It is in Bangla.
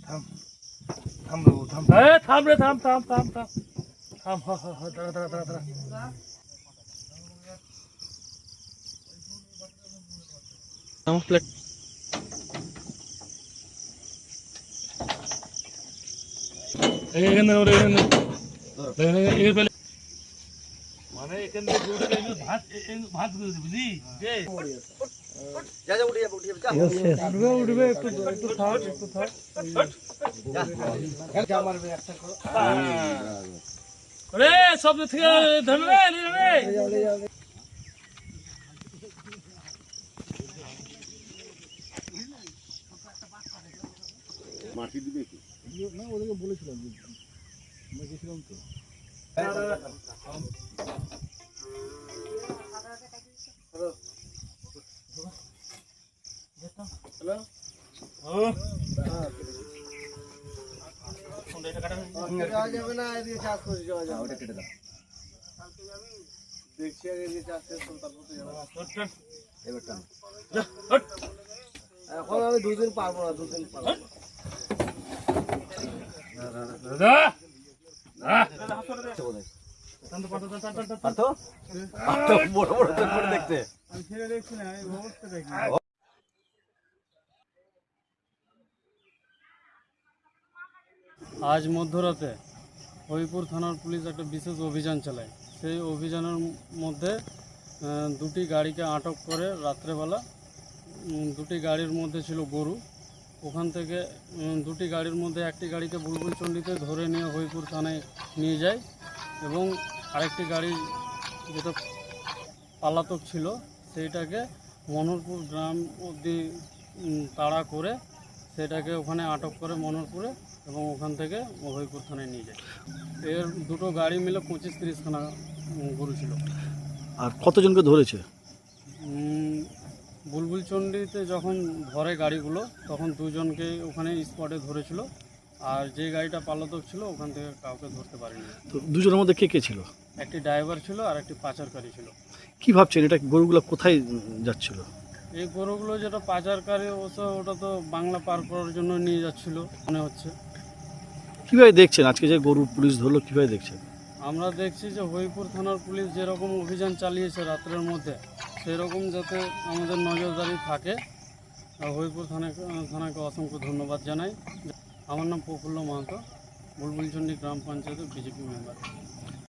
থাম থাম বাবু থাম। থাম রে, থাম থাম থাম থাম থাম। দাঁড়া দাঁড়া দাঁড়া দাঁড়া। এখানে মানে এখান থেকে ভাত ভাত বুঝলি উঠবে একটু একটু থাক একটু থাক। সব থেকে ধরবে মাটি দিবে কি না, ওদেরকে বলেছিলাম আমরা গেছিলাম তো। এখন আমি দুদিন পারবো না, দুদিন পারবো না। আজ মধ্যরাতে হরিপুর থানার পুলিশ একটা বিশেষ অভিযান চালায়। সেই অভিযানের মধ্যে দুটি গাড়িকে আটক করে রাত্রেবেলা। দুটি গাড়ির মধ্যে ছিল গরু। ওখান থেকে দুটি গাড়ির মধ্যে একটি গাড়িকে বুলবুলচণ্ডীতে ধরে নিয়ে হরিপুর থানায় নিয়ে যায় এবং আরেকটি গাড়ি যেটা পালাতক ছিল সেইটাকে মনোহরপুর গ্রাম অবধি তাড়া করে সেটাকে ওখানে আটক করে মনোহরপুরে এবং ওখান থেকে হরিপুর থানায় নিয়ে যায়। এর দুটো গাড়ি মিলে 25-30 খানা গরু ছিল। আর কতজনকে ধরেছে? বুলবুলচণ্ডীতে যখন ধরে গাড়িগুলো তখন দুজনকে ওখানে স্পটে ধরেছিল, আর যে গাড়িটা পালাতক ছিল ওখান থেকে কাউকে ধরতে পারেনি। তো দুজনের মধ্যে কে কে ছিল? একটি ড্রাইভার ছিল আর একটি পাচারকারী ছিল। কি ভাবছেন এটা গরুগুলো কোথায় যাচ্ছিল? এই গরুগুলো যেটা পাচারকারী অবশ্য ওটা তো বাংলা পার করার জন্য নিয়ে যাচ্ছিল মনে হচ্ছে। কিভাবে দেখছেন আজকে যে গরু পুলিশ ধরলো, কিভাবে দেখছেন? আমরা দেখছি যে হরিপুর থানার পুলিশ যেরকম অভিযান চালিয়েছে রাত্রের মধ্যে সেরকম যাতে আমাদের নজরদারি থাকে। হরিপুর থানাকে অসংখ্য ধন্যবাদ জানাই। আমার নাম প্রফুল্ল মাহাতো, বুলবুলচণ্ডী গ্রাম পঞ্চায়েতের বিজেপি মেম্বার।